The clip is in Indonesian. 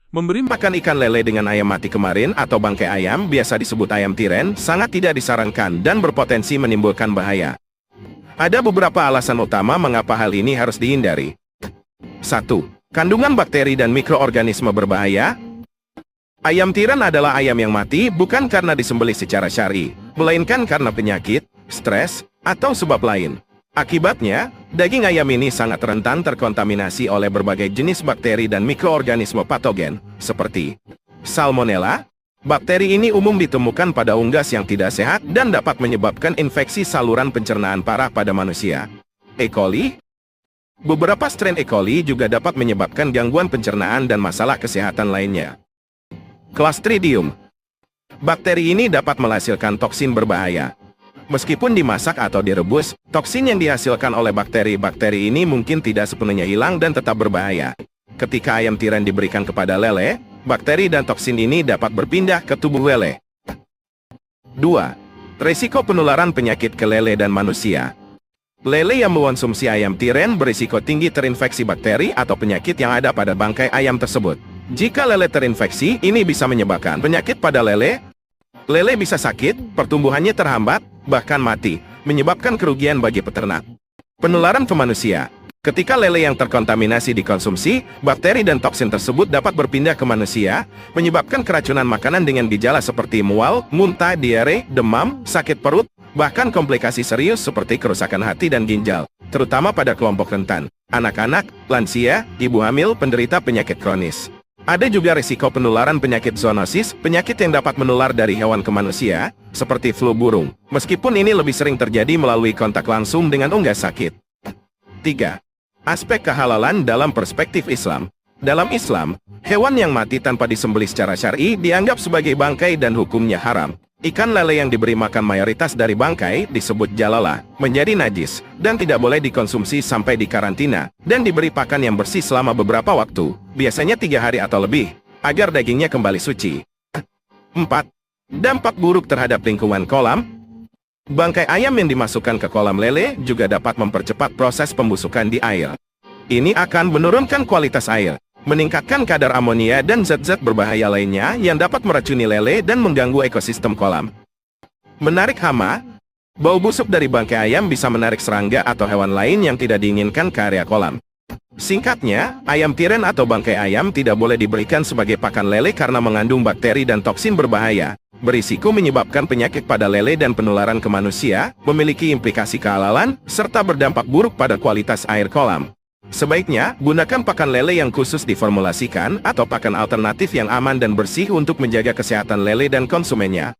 Memberi makan ikan lele dengan ayam mati kemarin atau bangkai ayam, biasa disebut ayam tiren, sangat tidak disarankan dan berpotensi menimbulkan bahaya. Ada beberapa alasan utama mengapa hal ini harus dihindari. 1. Kandungan bakteri dan mikroorganisme berbahaya. Ayam tiren adalah ayam yang mati bukan karena disembelih secara syar'i, melainkan karena penyakit, stres, atau sebab lain. Akibatnya, daging ayam ini sangat rentan terkontaminasi oleh berbagai jenis bakteri dan mikroorganisme patogen, seperti Salmonella. Bakteri ini umum ditemukan pada unggas yang tidak sehat dan dapat menyebabkan infeksi saluran pencernaan parah pada manusia. E. coli. Beberapa strain E. coli juga dapat menyebabkan gangguan pencernaan dan masalah kesehatan lainnya. Clostridium. Bakteri ini dapat menghasilkan toksin berbahaya. Meskipun dimasak atau direbus, toksin yang dihasilkan oleh bakteri-bakteri ini mungkin tidak sepenuhnya hilang dan tetap berbahaya. Ketika ayam tiren diberikan kepada lele, bakteri dan toksin ini dapat berpindah ke tubuh lele. 2. Risiko penularan penyakit ke lele dan manusia. Lele yang mengonsumsi ayam tiren berisiko tinggi terinfeksi bakteri atau penyakit yang ada pada bangkai ayam tersebut. Jika lele terinfeksi, ini bisa menyebabkan penyakit pada lele. Lele bisa sakit, pertumbuhannya terhambat, bahkan mati, menyebabkan kerugian bagi peternak. Penularan ke manusia. Ketika lele yang terkontaminasi dikonsumsi, bakteri dan toksin tersebut dapat berpindah ke manusia, menyebabkan keracunan makanan dengan gejala seperti mual, muntah, diare, demam, sakit perut, bahkan komplikasi serius seperti kerusakan hati dan ginjal, terutama pada kelompok rentan, anak-anak, lansia, ibu hamil, penderita penyakit kronis. Ada juga risiko penularan penyakit zoonosis, penyakit yang dapat menular dari hewan ke manusia, seperti flu burung, meskipun ini lebih sering terjadi melalui kontak langsung dengan unggas sakit. 3. Aspek kehalalan dalam perspektif Islam. Dalam Islam, hewan yang mati tanpa disembelih secara syar'i dianggap sebagai bangkai dan hukumnya haram. Ikan lele yang diberi makan mayoritas dari bangkai, disebut jalalah, menjadi najis, dan tidak boleh dikonsumsi sampai dikarantina, dan diberi pakan yang bersih selama beberapa waktu, biasanya 3 hari atau lebih, agar dagingnya kembali suci. 4. Dampak buruk terhadap lingkungan kolam. Bangkai ayam yang dimasukkan ke kolam lele juga dapat mempercepat proses pembusukan di air. Ini akan menurunkan kualitas air, meningkatkan kadar amonia dan zat-zat berbahaya lainnya yang dapat meracuni lele dan mengganggu ekosistem kolam. Menarik hama. Bau busuk dari bangkai ayam bisa menarik serangga atau hewan lain yang tidak diinginkan ke area kolam. Singkatnya, ayam tiren atau bangkai ayam tidak boleh diberikan sebagai pakan lele karena mengandung bakteri dan toksin berbahaya, berisiko menyebabkan penyakit pada lele dan penularan ke manusia, memiliki implikasi kehalalan, serta berdampak buruk pada kualitas air kolam. Sebaiknya, gunakan pakan lele yang khusus diformulasikan atau pakan alternatif yang aman dan bersih untuk menjaga kesehatan lele dan konsumennya.